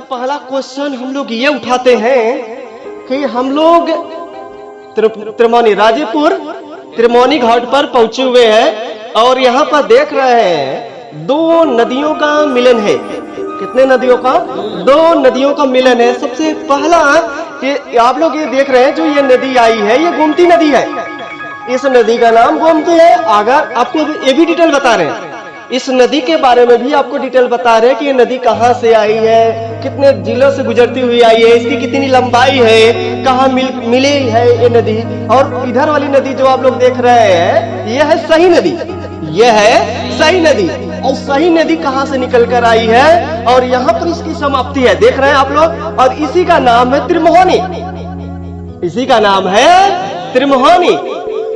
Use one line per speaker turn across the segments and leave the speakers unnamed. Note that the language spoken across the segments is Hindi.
पहला क्वेश्चन हम लोग ये उठाते हैं कि हम लोग त्रिमोनी राजेपुर त्रिमोनी घाट पर पहुंचे हुए हैं और यहाँ पर देख रहे हैं दो नदियों का मिलन है। कितने नदियों का? दो नदियों का मिलन है। सबसे पहला कि आप लोग ये देख रहे हैं जो ये नदी आई है ये गोमती नदी है। इस नदी का नाम गोमती है। अगर आपको ये भी डिटेल बता रहे हैं, इस नदी के बारे में भी आपको डिटेल बता रहे हैं कि ये नदी कहाँ से आई है, कितने जिलों से गुजरती हुई आई है, इसकी कितनी लंबाई है, कहाँ मिली है ये नदी। और इधर वाली नदी जो आप लोग देख रहे हैं ये है सही नदी, ये है सही नदी। और सही नदी कहाँ से निकल कर आई है और यहाँ पर इसकी समाप्ति है, देख रहे हैं आप लोग। और इसी का नाम है त्रिमोहनी, इसी का नाम है त्रिमोहनी।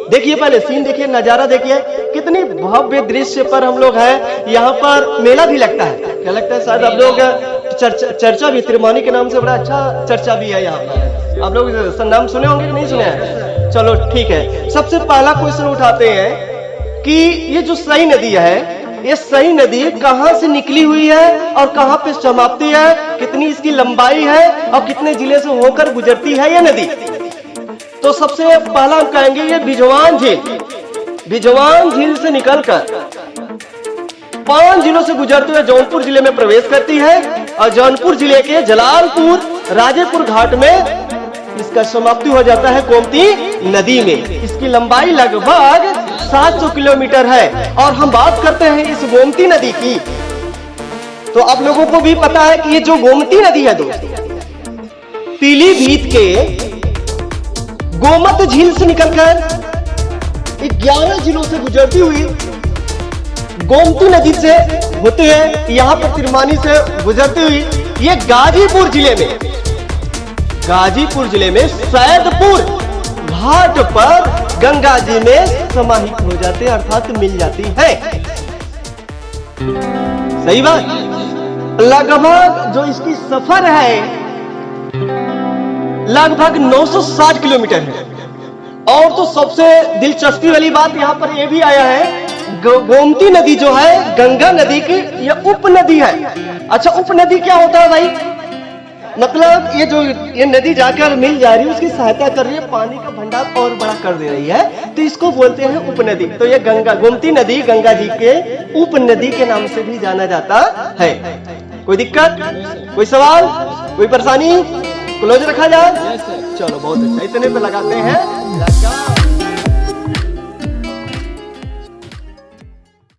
देखिए पहले सीन देखिए, नजारा देखिए, कितनी भव्य दृश्य पर हम लोग हैं। यहाँ पर मेला भी लगता है, क्या लगता है? शायद आप लोग चर्चा भी त्रिमोहनी के नाम से बड़ा अच्छा चर्चा भी है यहाँ पर। आप लोग नाम सुने होंगे कि नहीं सुने हैं? चलो ठीक है। सबसे पहला क्वेश्चन उठाते हैं कि ये जो सही नदी है ये सही नदी कहाँ से निकली हुई है और कहाँ पे समाप्ति है, कितनी इसकी लंबाई है और कितने जिले से होकर गुजरती है ये नदी। तो सबसे पहला हम कहेंगे ये बिजवान झील, बिजवान झील से निकलकर 5 जिलों से गुजरते हुए जौनपुर जिले में प्रवेश करती है और जौनपुर जिले के जलालपुर राजेपुर घाट में इसका समाप्ति हो जाता है गोमती नदी में। इसकी लंबाई लगभग 700 किलोमीटर है। और हम बात करते हैं इस गोमती नदी की, तो आप लोगों को भी पता है कि ये जो गोमती नदी है दोस्तों, पीलीभीत के गोमत झील से निकलकर 11 जिलों से गुजरती हुई गोमती नदी से होते हुए यहाँ पर त्रिमोहनी से गुजरती हुई ये गाजीपुर जिले में सैदपुर घाट पर गंगा जी में समाहित हो जाते हैं, अर्थात मिल जाती है। सही बात। लगभग जो इसकी सफर है लगभग 960 किलोमीटर है। और तो सबसे दिलचस्पी वाली बात यहाँ पर यह भी आया है, गोमती नदी जो है गंगा नदी की यह उपनदी है। अच्छा, उपनदी क्या होता है भाई? मतलब ये नदी जाकर मिल जा रही है, उसकी सहायता कर रही है, पानी का भंडार और बड़ा कर दे रही है, तो इसको बोलते हैं उपनदी। तो ये गोमती नदी गंगा जी के उपनदी के नाम से भी जाना जाता है। कोई दिक्कत, कोई सवाल, कोई परेशानी? क्लोज रखा जाए? चलो बहुत अच्छा, इतने पे लगाते हैं।